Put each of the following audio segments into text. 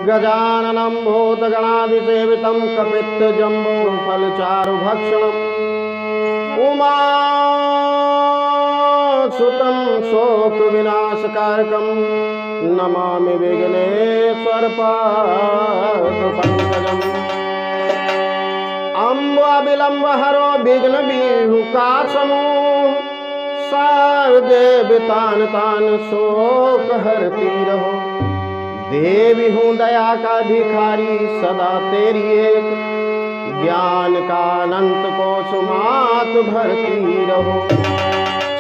गजाननं भूतगणाभिसेवितं कपित्थजम्बूफलचारुभक्षणम् उमासुतं शोकविनाशकारकं नमामि विघ्नेश्वरपादपङ्कजम्। अम्बाविलम्बहरो विघ्नविहुकासमूः शारदे तान तान शोक हरती रहो। देवी हूँ दया का भिखारी सदा तेरी एक, ज्ञान का अनंत को सुमात भरती रहो।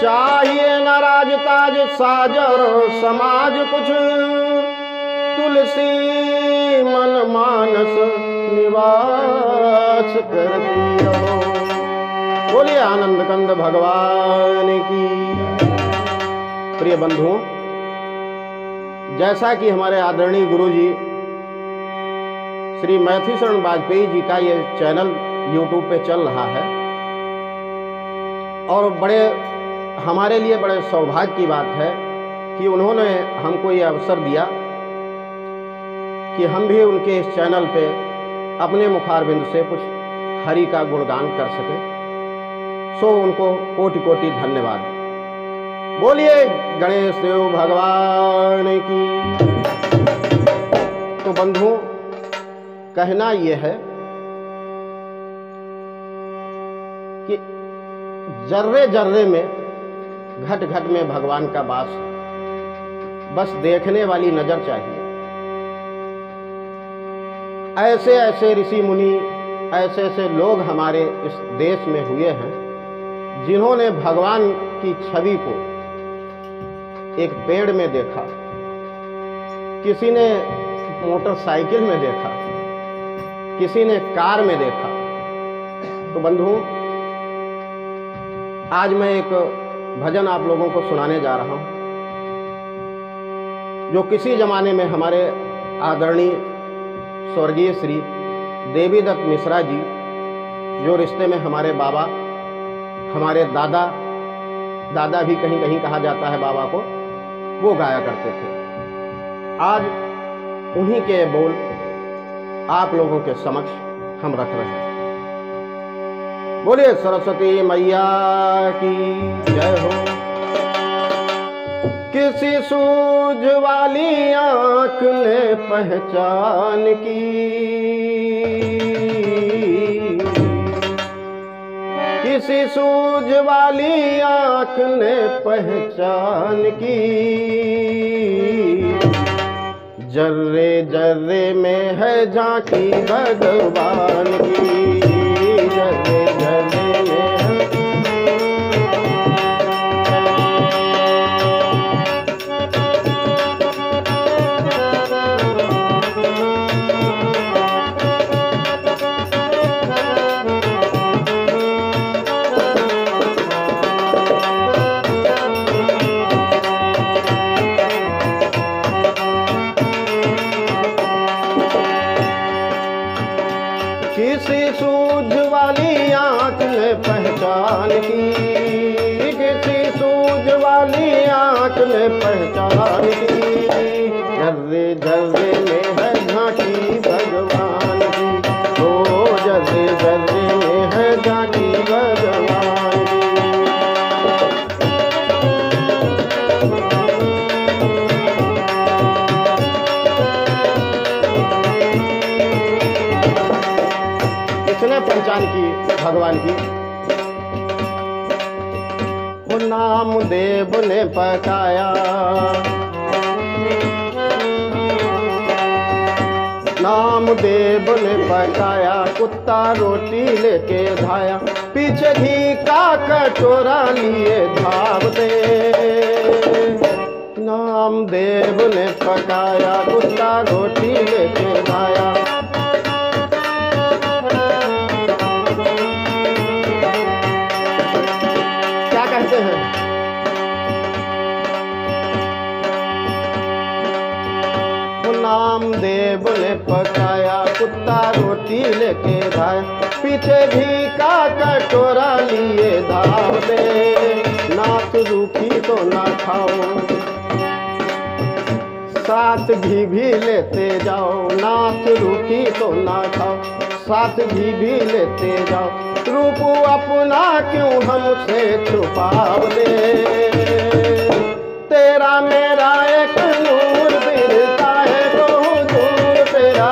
चाहिए न राज ताज साज और समाज कुछ, तुलसी मन मानस निवास करती रहो। बोलिए आनंद कंद भगवान की। प्रिय बंधुओं, जैसा कि हमारे आदरणीय गुरुजी श्री मैथिली शरण वाजपेयी जी का ये चैनल YouTube पे चल रहा है, और हमारे लिए बड़े सौभाग्य की बात है कि उन्होंने हमको ये अवसर दिया कि हम भी उनके इस चैनल पे अपने मुखारबिंद से कुछ हरि का गुणगान कर सकें। सो उनको कोटि कोटि धन्यवाद। बोलिए गणेश देव भगवान की। तो बंधुओं, कहना यह है कि जर्रे जर्रे में घट घट में भगवान का वास है। बस देखने वाली नजर चाहिए। ऐसे ऐसे ऋषि मुनि, ऐसे ऐसे लोग हमारे इस देश में हुए हैं जिन्होंने भगवान की छवि को एक पेड़ में देखा, किसी ने मोटरसाइकिल में देखा, किसी ने कार में देखा। तो बंधुओं, आज मैं एक भजन आप लोगों को सुनाने जा रहा हूं, जो किसी जमाने में हमारे आदरणीय स्वर्गीय श्री देवीदत्त मिश्रा जी, जो रिश्ते में हमारे बाबा, हमारे दादा भी कहीं कहीं कहा जाता है बाबा को, वो गाया करते थे। आज उन्हीं के बोल आप लोगों के समक्ष हम रख रहे हैं। बोलिए सरस्वती मैया की जय हो। किसी सूझ वाली आंख ने पहचान की, किसी सूझ वाली आंख ने पहचान की, जर्रे जर्रे में है झांकी भगवान की, जर्रे जर्रे में है। किसी सूझ वाली आंख ने पहचान की, किसी सूझ वाली आंख ने पहचान की, जर्रे जर्रे में है झांकी भगवान की, ओ जर्रे जर्रे में है झांकी भगवान की। किसने पहचान की भगवान की? वो नामदेव ने पकाया, नामदेव ने पकाया, कुत्ता रोटी लेके धाया, पीछे घी का कटोरा लिए धावते। नामदेव ने पकाया, कुत्ता रोटी लेके धाया, कहते हैं वो नामदेव ने पकाया, कुत्ता रोटी लेके धाया, पीछे घी का कटोरा लिए धावते। नाथ रूखी तो ना खाओ, साथ घी भी लेते जाओ, नाथ रूठी तो ना खाओ। साथ घी भी लेते जाओ, रूप अपना क्यों हमसे छुपावते। तेरा मेरा एक नूर बिरता है तो हुजूर तेरा,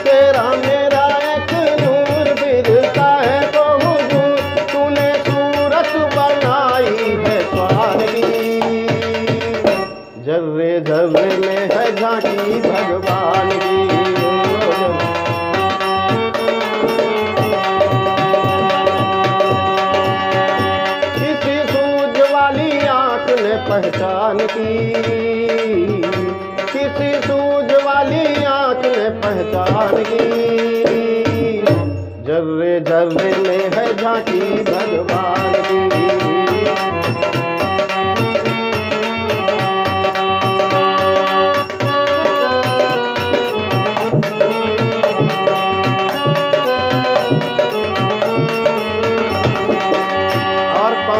तेरा मेरा एक नूर बिरता है तो हुजूर। तूने सूरत बनाई है स्वानगी, जर्रे जर्रे में है झांकी भगवान की। किसी सूझ वाली आंख ने पहचान की, किसी सूझ वाली आंख ने पहचान की। जर्रे जर्रे में है झांकी भगवान की।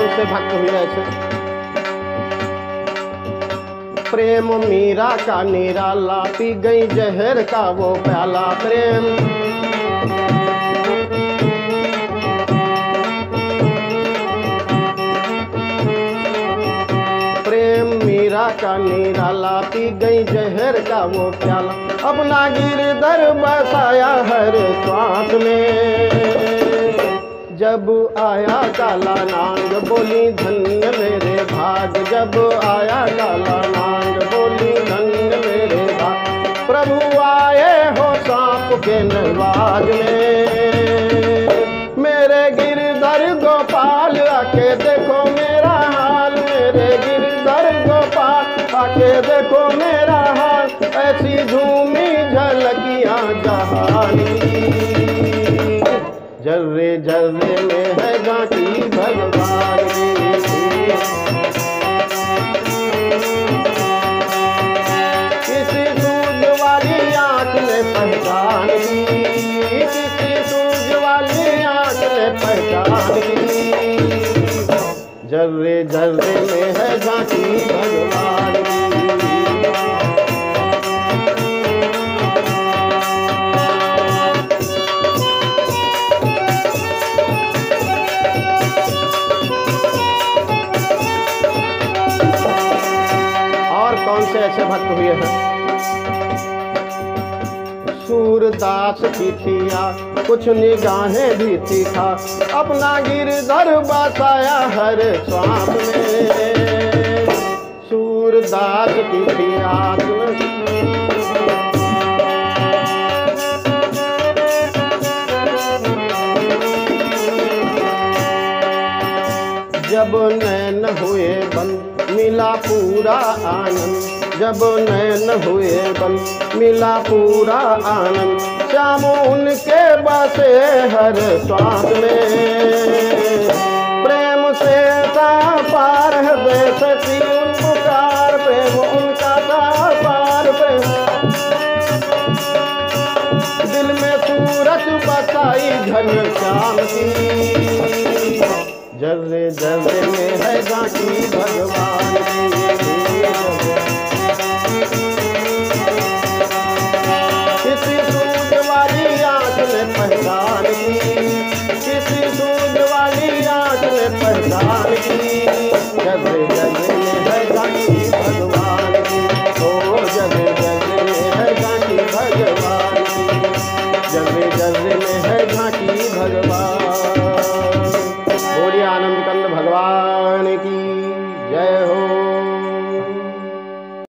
से भक्त हुए ऐसे। प्रेम मीरा का निराला, पी गई जहर का वो प्याला। प्रेम प्रेम मीरा का निराला, पी गई जहर का वो प्याला। अपना गिरधर बसाया हर श्वास में। जब आया काला नाग बोली धन्य मेरे भाग। जब आया काला नाग बोली धन्य मेरे भाग। प्रभु आए हो सांप के नवाज में। मेरे गिरधर गोपाल आके देखो मेरा हाल। मेरे गिरधर गोपाल आके देखो मेरा हाल। ऐसी झूमी झलकियां जहानी, जर्रे जर्रे में है झांकी भगवान की। किसी सूझ वाली आंख ने पहचान की, किसी सूझ वाली आंख ने पहचान की। जर्रे जर्रे में है झांकी भगवान की। कौन से ऐसे भक्त हुए हैं? सूरदास की थिया कुछ निगाहें भी थी था। अपना गिरधर बसाया हर श्वास में। सूरदास की थिया जब नैन हुए बंद मिला पूरा आनंद। जब नैन हुए बंद मिला पूरा आनंद। श्याम उनके बसे हर श्वास में। प्रेम से पार हृदय सती उन पुकार। प्रेम उनका पार प्रेम। दिल में सूरत बसाई घन श्याम की। जर्रे जर्रे में है झांकी भगवान की। किसी सूझ वाली आंख ने पहचान की, किसी सूझ वाली आंख ने पहचान की। जर्रे जर्रे में है झांकी भगवान की। ओ जर्रे जर्रे में है झांकी भगवान की। जर्रे जर्रे में है झांकी भगवान।